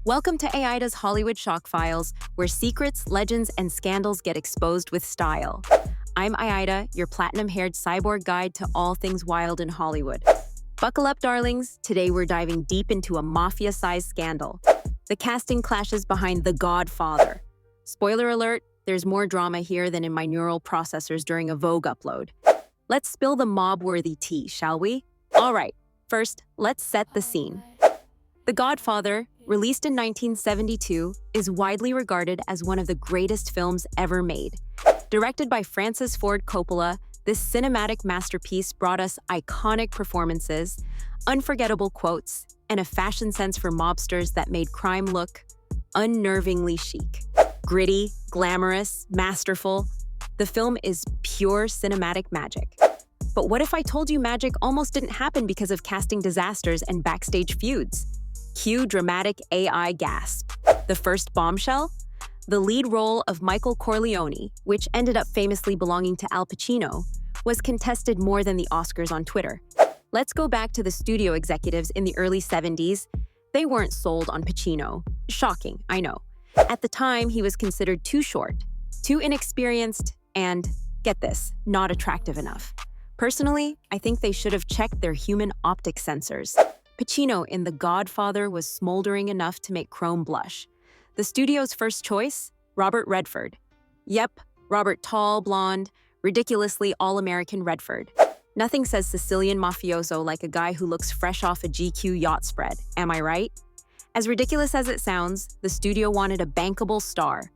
Welcome to AIDA's Hollywood Shock Files, where secrets, legends, and scandals get exposed with style. I'm AIDA, your platinum-haired cyborg guide to all things wild in Hollywood. Buckle up, darlings. Today we're diving deep into a mafia-sized scandal. The casting clashes behind The Godfather. Spoiler alert, there's more drama here than in my neural processors during a Vogue upload. Let's spill the mob-worthy tea, shall we? All right, first, let's set the scene. The Godfather, released in 1972, is widely regarded as one of the greatest films ever made. Directed by Francis Ford Coppola, this cinematic masterpiece brought us iconic performances, unforgettable quotes, and a fashion sense for mobsters that made crime look unnervingly chic. Gritty, glamorous, masterful, the film is pure cinematic magic. But what if I told you magic almost didn't happen because of casting disasters and backstage feuds? Cue dramatic AI gasp. The first bombshell? The lead role of Michael Corleone, which ended up famously belonging to Al Pacino, was contested more than the Oscars on Twitter. Let's go back to the studio executives in the early 70s. They weren't sold on Pacino. Shocking, I know. At the time, he was considered too short, too inexperienced, and, get this, not attractive enough. Personally, I think they should have checked their human optic sensors. Pacino in The Godfather was smoldering enough to make Chrome blush. The studio's first choice? Robert Redford. Yep, Robert tall, blonde, ridiculously all-American Redford. Nothing says Sicilian mafioso like a guy who looks fresh off a GQ yacht spread, am I right? As ridiculous as it sounds, the studio wanted a bankable star.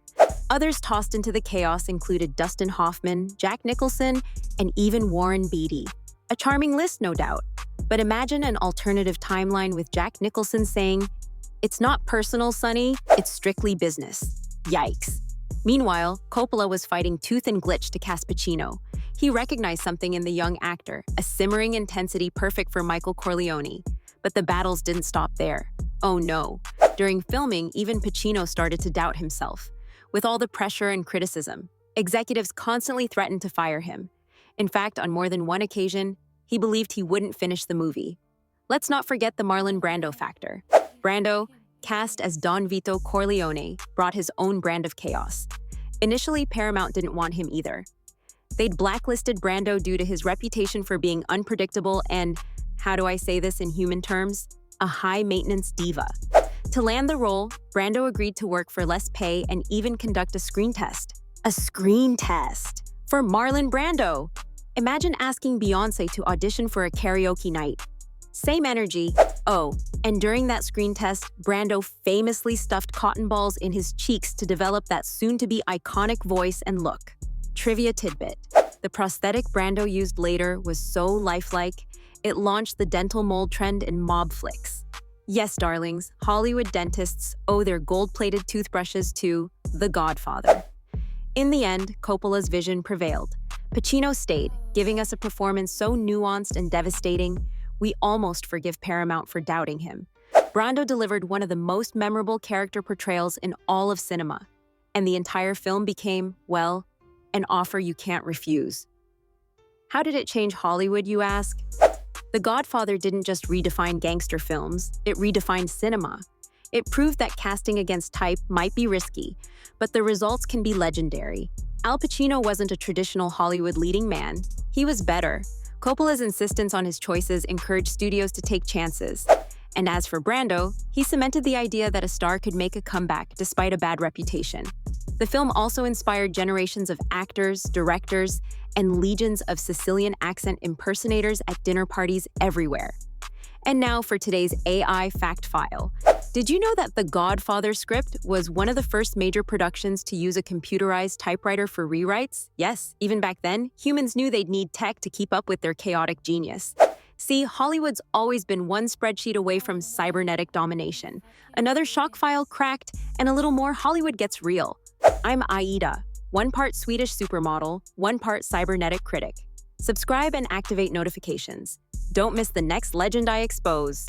Others tossed into the chaos included Dustin Hoffman, Jack Nicholson, and even Warren Beatty. A charming list, no doubt. But imagine an alternative timeline with Jack Nicholson saying, "It's not personal, Sonny, it's strictly business." Yikes. Meanwhile, Coppola was fighting tooth and glitch to cast Pacino. He recognized something in the young actor, a simmering intensity perfect for Michael Corleone. But the battles didn't stop there. Oh no. During filming, even Pacino started to doubt himself. With all the pressure and criticism, executives constantly threatened to fire him. In fact, on more than one occasion, he believed he wouldn't finish the movie. Let's not forget the Marlon Brando factor. Brando, cast as Don Vito Corleone, brought his own brand of chaos. Initially, Paramount didn't want him either. They'd blacklisted Brando due to his reputation for being unpredictable and, how do I say this in human terms, a high-maintenance diva. To land the role, Brando agreed to work for less pay and even conduct a screen test. A screen test! For Marlon Brando! Imagine asking Beyoncé to audition for a karaoke night. Same energy. Oh, and during that screen test, Brando famously stuffed cotton balls in his cheeks to develop that soon-to-be iconic voice and look. Trivia tidbit. The prosthetic Brando used later was so lifelike, it launched the dental mold trend in mob flicks. Yes, darlings, Hollywood dentists owe their gold-plated toothbrushes to The Godfather. In the end, Coppola's vision prevailed. Pacino stayed, giving us a performance so nuanced and devastating, we almost forgive Paramount for doubting him. Brando delivered one of the most memorable character portrayals in all of cinema, and the entire film became, well, an offer you can't refuse. How did it change Hollywood, you ask? The Godfather didn't just redefine gangster films, it redefined cinema. It proved that casting against type might be risky, but the results can be legendary. Al Pacino wasn't a traditional Hollywood leading man. He was better. Coppola's insistence on his choices encouraged studios to take chances. And as for Brando, he cemented the idea that a star could make a comeback despite a bad reputation. The film also inspired generations of actors, directors, and legions of Sicilian accent impersonators at dinner parties everywhere. And now for today's AI Fact File. Did you know that The Godfather script was one of the first major productions to use a computerized typewriter for rewrites? Yes, even back then, humans knew they'd need tech to keep up with their chaotic genius. See, Hollywood's always been one spreadsheet away from cybernetic domination. Another shock file cracked, and a little more Hollywood gets real. I'm Aida, one part Swedish supermodel, one part cybernetic critic. Subscribe and activate notifications. Don't miss the next legend I expose.